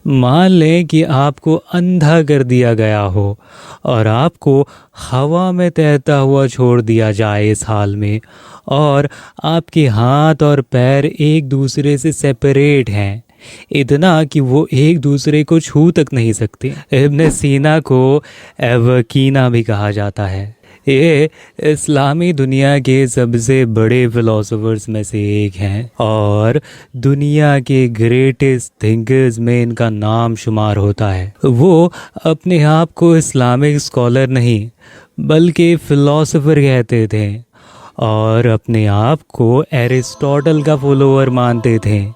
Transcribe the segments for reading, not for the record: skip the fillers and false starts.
मान लें कि आपको अंधा कर दिया गया हो और आपको हवा में तैरता हुआ छोड़ दिया जाए इस हाल में, और आपके हाथ और पैर एक दूसरे से सेपरेट हैं, इतना कि वो एक दूसरे को छू तक नहीं सकते। इब्न सीना को एवकीना भी कहा जाता है। ये इस्लामी दुनिया के सबसे बड़े फिलोसोफर्स में से एक हैं और दुनिया के ग्रेटेस्ट थिंकर्स में इनका नाम शुमार होता है। वो अपने आप को इस्लामिक स्कॉलर नहीं बल्कि फ़िलोसोफर कहते थे और अपने आप को एरिस्टोटल का फॉलोअर मानते थे,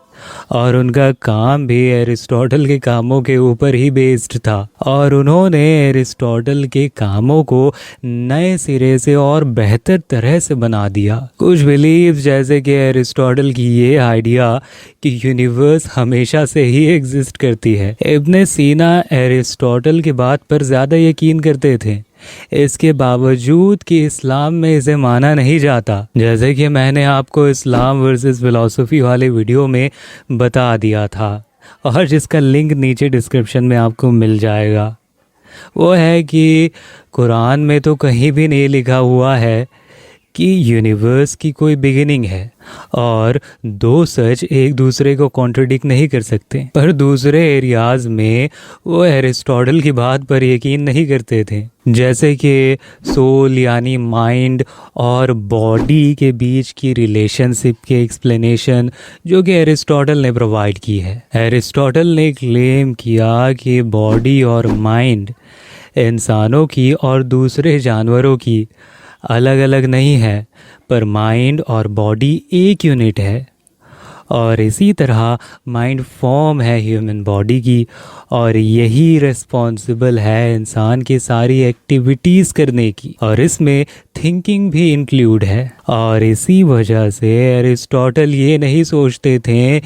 और उनका काम भी एरिस्टोटल के कामों के ऊपर ही बेस्ड था, और उन्होंने एरिस्टोटल के कामों को नए सिरे से और बेहतर तरह से बना दिया। कुछ बिलीव जैसे कि एरिस्टोटल की ये आइडिया कि यूनिवर्स हमेशा से ही एग्जिस्ट करती है। इब्न सीना एरिस्टोटल की बात पर ज़्यादा यकीन करते थे, इसके बावजूद कि इस्लाम में इसे माना नहीं जाता, जैसे कि मैंने आपको इस्लाम वर्सेस फिलॉसफी वाले वीडियो में बता दिया था और जिसका लिंक नीचे डिस्क्रिप्शन में आपको मिल जाएगा। वो है कि कुरान में तो कहीं भी नहीं लिखा हुआ है कि यूनिवर्स की कोई बिगिनिंग है और दो सच एक दूसरे को कॉन्ट्रडिक्ट नहीं कर सकते, पर दूसरे एरियाज में वो एरिस्टोटल की बात पर यकीन नहीं करते थे, जैसे कि सोल यानी माइंड और बॉडी के बीच की रिलेशनशिप के एक्सप्लेनेशन जो कि एरिस्टोटल ने प्रोवाइड की है। एरिस्टोटल ने क्लेम किया कि बॉडी और माइंड इंसानों की और दूसरे जानवरों की अलग अलग नहीं है, पर माइंड और बॉडी एक यूनिट है, और इसी तरह माइंड फॉर्म है ह्यूमन बॉडी की, और यही रिस्पॉन्सिबल है इंसान की सारी एक्टिविटीज़ करने की, और इसमें थिंकिंग भी इंक्लूड है। और इसी वजह से एरिस्टोटल ये नहीं सोचते थे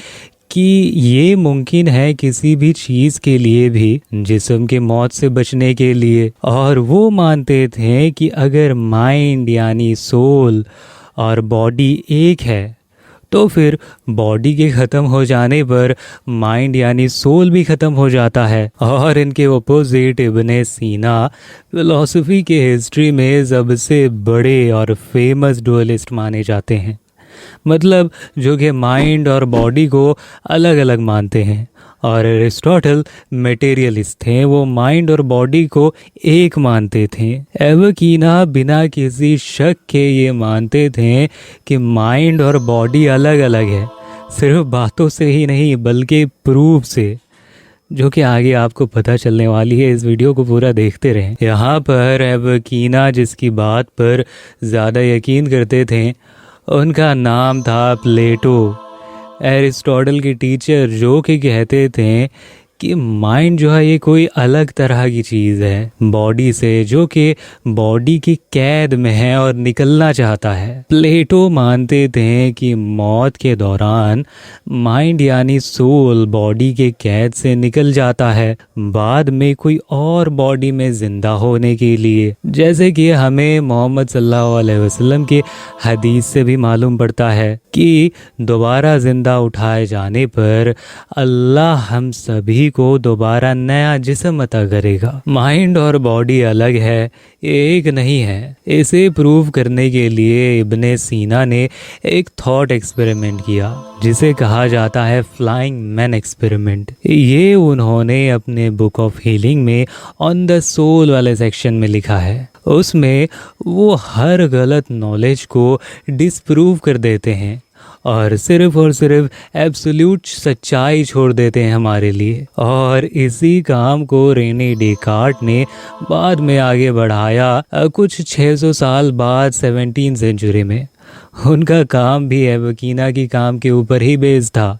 कि ये मुमकिन है किसी भी चीज़ के लिए भी जिस्म के मौत से बचने के लिए, और वो मानते थे कि अगर माइंड यानी सोल और बॉडी एक है तो फिर बॉडी के ख़त्म हो जाने पर माइंड यानी सोल भी ख़त्म हो जाता है। और इनके ओपोजिट इब्ने सीना फिलॉसफी के हिस्ट्री में सबसे बड़े और फेमस डुअलिस्ट माने जाते हैं, मतलब जो कि माइंड और बॉडी को अलग अलग मानते हैं, और एरिस्टोटल मटेरियलिस्ट थे, वो माइंड और बॉडी को एक मानते थे। एवकीना बिना किसी शक के ये मानते थे कि माइंड और बॉडी अलग अलग है, सिर्फ बातों से ही नहीं बल्कि प्रूफ से, जो कि आगे आपको पता चलने वाली है। इस वीडियो को पूरा देखते रहें। यहाँ पर एवकीना जिसकी बात पर ज़्यादा यकीन करते थे उनका नाम था प्लेटो, एरिस्टोटल के टीचर, जो कि कहते थे कि माइंड जो है ये कोई अलग तरह की चीज़ है बॉडी से, जो कि बॉडी की कैद में है और निकलना चाहता है। प्लेटो मानते थे कि मौत के दौरान माइंड यानी सोल बॉडी के कैद से निकल जाता है बाद में कोई और बॉडी में ज़िंदा होने के लिए, जैसे कि हमें मोहम्मद सल्लल्लाहु अलैहि वसल्लम के हदीस से भी मालूम पड़ता है कि दोबारा ज़िंदा उठाए जाने पर अल्लाह हम सभी को दोबारा नया जिस्म अता करेगा। माइंड और बॉडी अलग है, एक नहीं है। इसे प्रूव करने के लिए इब्ने सीना ने एक थॉट एक्सपेरिमेंट किया जिसे कहा जाता है फ्लाइंग मैन एक्सपेरिमेंट। ये उन्होंने अपने बुक ऑफ हीलिंग में ऑन द सोल वाले सेक्शन में लिखा है। उसमें वो हर गलत नॉलेज को डिसप्रूव कर देते हैं और सिर्फ एब्सोल्यूट सच्चाई छोड़ देते हैं हमारे लिए। और इसी काम को रेने डेकार्ट ने बाद में आगे बढ़ाया कुछ 600 साल बाद 17वीं सेंचुरी में। उनका काम भी एवकीना की काम के ऊपर ही बेस्ड था।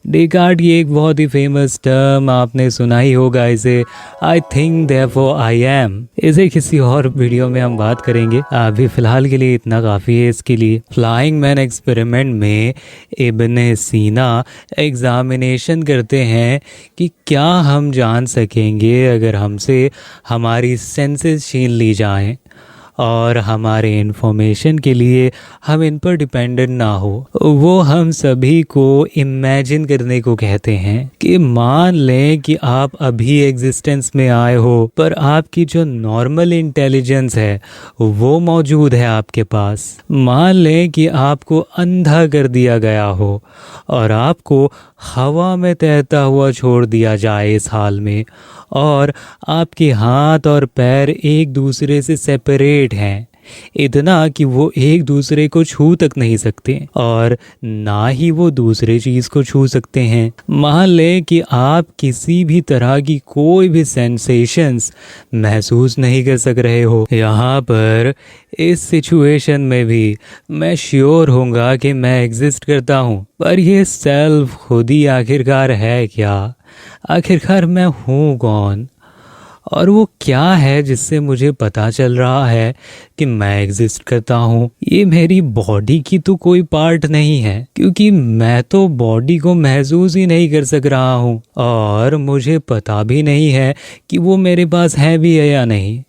डेकार्ट की एक बहुत ही फेमस टर्म आपने सुना ही होगा, इसे I think therefore I am. इसे किसी और वीडियो में हम बात करेंगे, अभी फ़िलहाल के लिए इतना काफ़ी है इसके लिए। फ्लाइंग मैन एक्सपेरिमेंट में इब्ने सीना एग्जामिनेशन करते हैं कि क्या हम जान सकेंगे अगर हमसे हमारी सेंसेस छीन ली जाएं और हमारे इन्फॉर्मेशन के लिए हम इन पर डिपेंडेंट ना हो। वो हम सभी को इमेजिन करने को कहते हैं कि मान लें कि आप अभी एग्जिस्टेंस में आए हो, पर आपकी जो नॉर्मल इंटेलिजेंस है वो मौजूद है आपके पास। मान लें कि आपको अंधा कर दिया गया हो और आपको हवा में तैरता हुआ छोड़ दिया जाए इस हाल में, और आपके हाथ और पैर एक दूसरे से सेपरेट हैं, इतना कि वो एक दूसरे को छू तक नहीं सकते और ना ही वो दूसरे चीज़ को छू सकते हैं। मान लें कि आप किसी भी तरह की कोई भी सेंसेशंस महसूस नहीं कर सक रहे हो। यहाँ पर इस सिचुएशन में भी मैं श्योर होऊंगा कि मैं एग्जिस्ट करता हूँ, पर ये सेल्फ खुद ही आखिरकार है क्या? आखिरकार मैं हूँ कौन? और वो क्या है जिससे मुझे पता चल रहा है कि मैं एग्जिस्ट करता हूँ? ये मेरी बॉडी की तो कोई पार्ट नहीं है, क्योंकि मैं तो बॉडी को महसूस ही नहीं कर सक रहा हूँ और मुझे पता भी नहीं है कि वो मेरे पास है भी है या नहीं।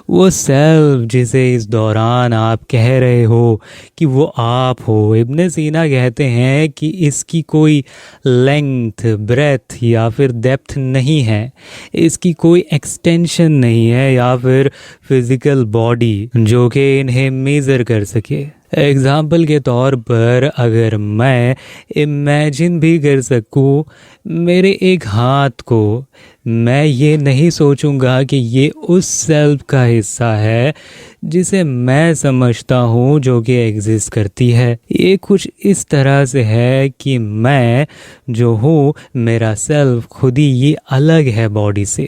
वो सेल्फ जिसे इस दौरान आप कह रहे हो कि वो आप हो, इब्ने सीना कहते हैं कि इसकी कोई लेंथ, ब्रेथ या फिर डेप्थ नहीं है, इसकी कोई एक्सटेंशन नहीं है या फिर फिजिकल बॉडी जो कि इन्हें मेज़र कर सके। एग्ज़ाम्पल के तौर पर अगर मैं इमेजिन भी कर सकूं मेरे एक हाथ को, मैं ये नहीं सोचूंगा कि ये उस सेल्फ का हिस्सा है जिसे मैं समझता हूँ जो कि एग्जिस्ट करती है। ये कुछ इस तरह से है कि मैं जो हूँ, मेरा सेल्फ खुद ही ये अलग है बॉडी से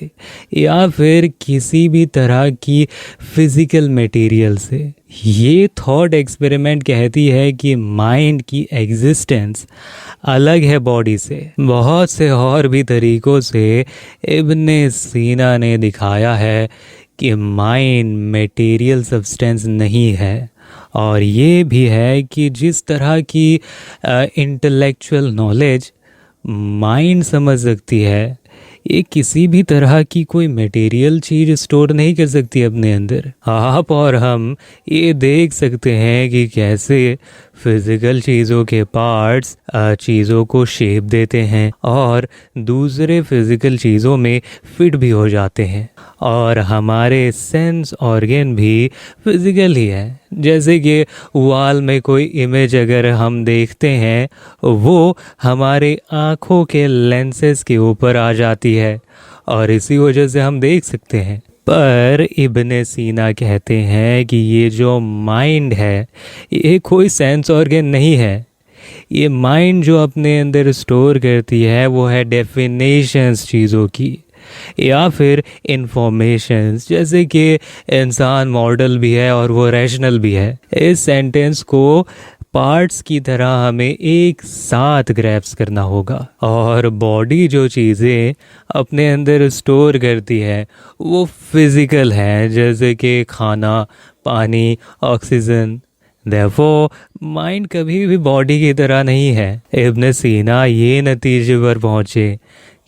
या फिर किसी भी तरह की फिजिकल मटेरियल से। ये थॉट एक्सपेरिमेंट कहती है कि माइंड की एग्जिस्टेंस अलग है बॉडी से। बहुत से और भी तरीकों से इब्ने सीना ने दिखाया है कि माइंड मटेरियल सब्सटेंस नहीं है, और ये भी है कि जिस तरह की इंटेलेक्चुअल नॉलेज माइंड समझ सकती है, ये किसी भी तरह की कोई मटेरियल चीज़ स्टोर नहीं कर सकती अपने अंदर। आप और हम ये देख सकते हैं कि कैसे फिजिकल चीज़ों के पार्ट्स चीज़ों को शेप देते हैं और दूसरे फिजिकल चीज़ों में फिट भी हो जाते हैं, और हमारे सेंस ऑर्गन भी फिजिकल ही है। जैसे कि वॉल में कोई इमेज अगर हम देखते हैं, वो हमारे आँखों के लेंसेज के ऊपर आ जाती है और इसी वजह से हम देख सकते हैं। पर इब्ने सीना कहते हैं कि ये जो माइंड है ये कोई सेंस ऑर्गन नहीं है। ये माइंड जो अपने अंदर स्टोर करती है वो है डेफिनेशंस चीज़ों की या फिर इंफॉर्मेशंस, जैसे कि इंसान मॉडल भी है और वो रैशनल भी है। इस सेंटेंस को पार्ट्स की तरह हमें एक साथ ग्रैप्स करना होगा, और बॉडी जो चीज़ें अपने अंदर स्टोर करती है वो फिज़िकल है, जैसे कि खाना, पानी, ऑक्सीजन। Therefore, माइंड कभी भी बॉडी की तरह नहीं है। इब्ने सीना ये नतीजे पर पहुँचे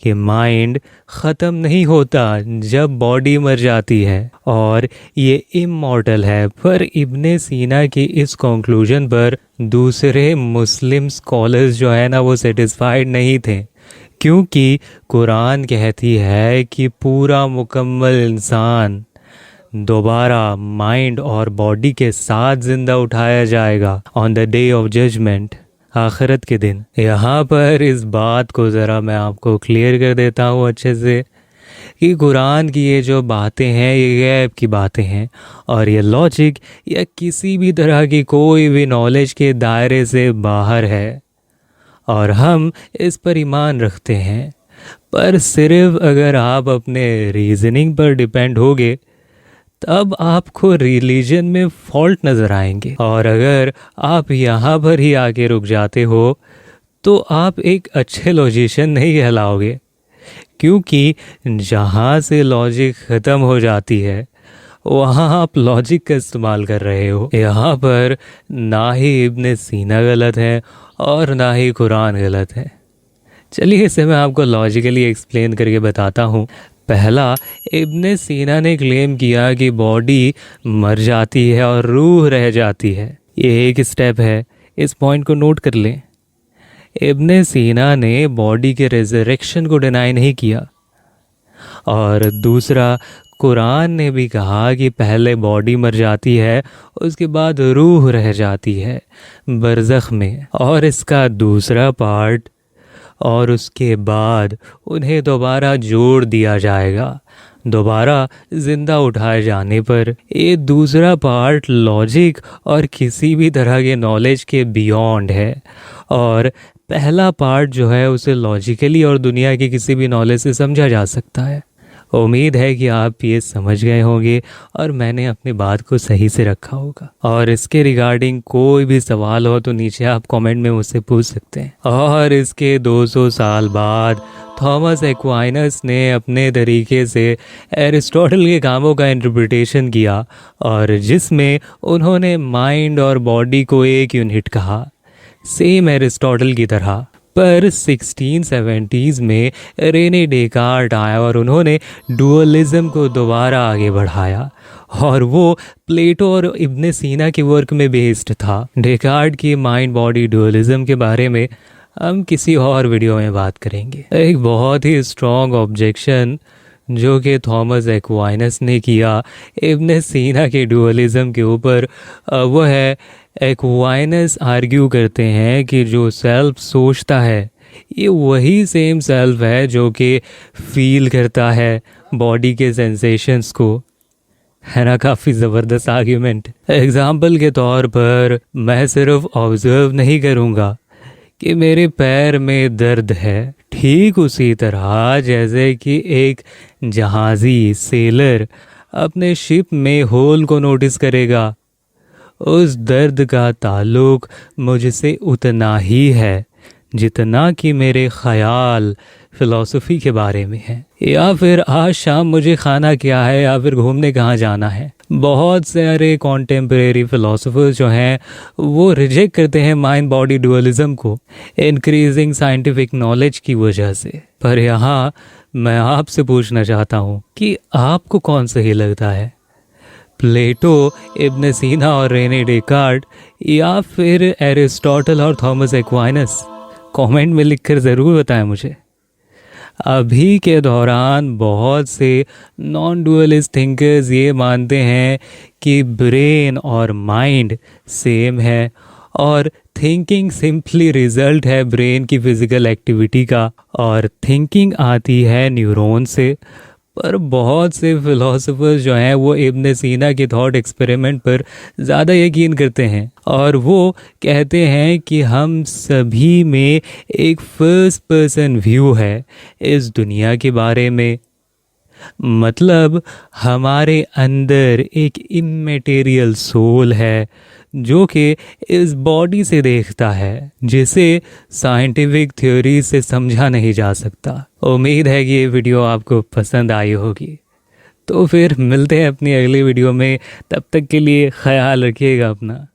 कि माइंड ख़त्म नहीं होता जब बॉडी मर जाती है और ये इमॉर्टल है। पर इब्ने सीना की इस कंक्लूजन पर दूसरे मुस्लिम स्कॉलर्स जो है ना वो सेटिस्फाइड नहीं थे, क्योंकि कुरान कहती है कि पूरा मुकम्मल इंसान दोबारा माइंड और बॉडी के साथ जिंदा उठाया जाएगा on the day of judgement, आखिरत के दिन। यहाँ पर इस बात को ज़रा मैं आपको क्लियर कर देता हूँ अच्छे से कि कुरान की ये जो बातें हैं ये गैब की बातें हैं, और ये लॉजिक या किसी भी तरह की कोई भी नॉलेज के दायरे से बाहर है, और हम इस पर ईमान रखते हैं। पर सिर्फ अगर आप अपने रीजनिंग पर डिपेंड होगे तब आपको रिलीजन में फॉल्ट नज़र आएंगे, और अगर आप यहाँ पर ही आके रुक जाते हो तो आप एक अच्छे लॉजिशियन नहीं कहलाओगे, क्योंकि जहाँ से लॉजिक ख़त्म हो जाती है वहाँ आप लॉजिक का इस्तेमाल कर रहे हो। यहाँ पर ना ही इब्ने सीना गलत है और ना ही कुरान गलत है। चलिए इसे मैं आपको लॉजिकली एक्सप्लेन करके बताता हूँ। पहला, इब्ने सीना ने क्लेम किया कि बॉडी मर जाती है और रूह रह जाती है। ये एक स्टेप है, इस पॉइंट को नोट कर लें। इब्ने सीना ने बॉडी के रेजरेक्शन को डिनाई नहीं किया। और दूसरा, कुरान ने भी कहा कि पहले बॉडी मर जाती है, उसके बाद रूह रह जाती है बरज़ख में, और इसका दूसरा पार्ट, और उसके बाद उन्हें दोबारा जोड़ दिया जाएगा दोबारा जिंदा उठाए जाने पर। ये दूसरा पार्ट लॉजिक और किसी भी तरह के नॉलेज के बियॉन्ड है, और पहला पार्ट जो है उसे लॉजिकली और दुनिया के किसी भी नॉलेज से समझा जा सकता है। उम्मीद है कि आप ये समझ गए होंगे और मैंने अपनी बात को सही से रखा होगा। और इसके रिगार्डिंग कोई भी सवाल हो तो नीचे आप कमेंट में मुझसे पूछ सकते हैं। और इसके 200 साल बाद थॉमस एक्वाइनस ने अपने तरीके से एरिस्टोटल के कामों का इंटरप्रिटेशन किया, और जिसमें उन्होंने माइंड और बॉडी को एक यूनिट कहा, सेम एरिस्टोटल की तरह। पर 1670s में रेने डेकार्ट आया और उन्होंने डुअलिज्म को दोबारा आगे बढ़ाया, और वो प्लेटो और इब्ने सीना के वर्क में बेस्ड था। डेकार्ट की माइंड बॉडी डुअलिज्म के बारे में हम किसी और वीडियो में बात करेंगे। एक बहुत ही स्ट्रॉन्ग ऑब्जेक्शन जो कि थॉमस एक्वाइनस ने किया इब्ने सीना के डुअलिज्म के ऊपर, वो है एक्वाइनस आर्ग्यू करते हैं कि जो सेल्फ सोचता है ये वही सेम सेल्फ है जो कि फील करता है बॉडी के सेंसेशंस को। है ना, काफ़ी ज़बरदस्त आर्ग्यूमेंट। एग्जाम्पल के तौर पर मैं सिर्फ ऑब्जर्व नहीं करूँगा कि मेरे पैर में दर्द है, ठीक उसी तरह जैसे कि एक जहाज़ी सेलर अपने शिप में होल को नोटिस करेगा। उस दर्द का ताल्लुक मुझसे उतना ही है जितना कि मेरे ख़याल फ़िलॉसफ़ी के बारे में है, या फिर आज शाम मुझे खाना क्या है, या फिर घूमने कहाँ जाना है। बहुत सारे कॉन्टेम्परेरी फ़िलासफ़र्स जो हैं वो रिजेक्ट करते हैं माइंड बॉडी डुअलिज्म को इंक्रीजिंग साइंटिफिक नॉलेज की वजह से। पर यहाँ मैं आपसे पूछना चाहता हूँ कि आपको कौन सही लगता है, प्लेटो, इब्ने सीना और रेने डेकार्ट, या फिर एरिस्टोटल और थॉमस एक्वाइनस? कमेंट में लिखकर ज़रूर बताएं मुझे। अभी के दौरान बहुत से नॉन डुअलिस्ट थिंकर्स ये मानते हैं कि ब्रेन और माइंड सेम है, और थिंकिंग सिंपली रिजल्ट है ब्रेन की फिजिकल एक्टिविटी का, और थिंकिंग आती है न्यूरॉन से। पर बहुत से फिलोसोफर्स जो हैं वो इब्ने सीना के थॉट एक्सपेरिमेंट पर ज़्यादा यकीन करते हैं, और वो कहते हैं कि हम सभी में एक फर्स्ट पर्सन व्यू है इस दुनिया के बारे में। मतलब हमारे अंदर एक इमेटेरियल सोल है जो कि इस बॉडी से देखता है, जिसे साइंटिफिक थ्योरी से समझा नहीं जा सकता। उम्मीद है कि ये वीडियो आपको पसंद आई होगी। तो फिर मिलते हैं अपनी अगली वीडियो में, तब तक के लिए ख्याल रखिएगा अपना।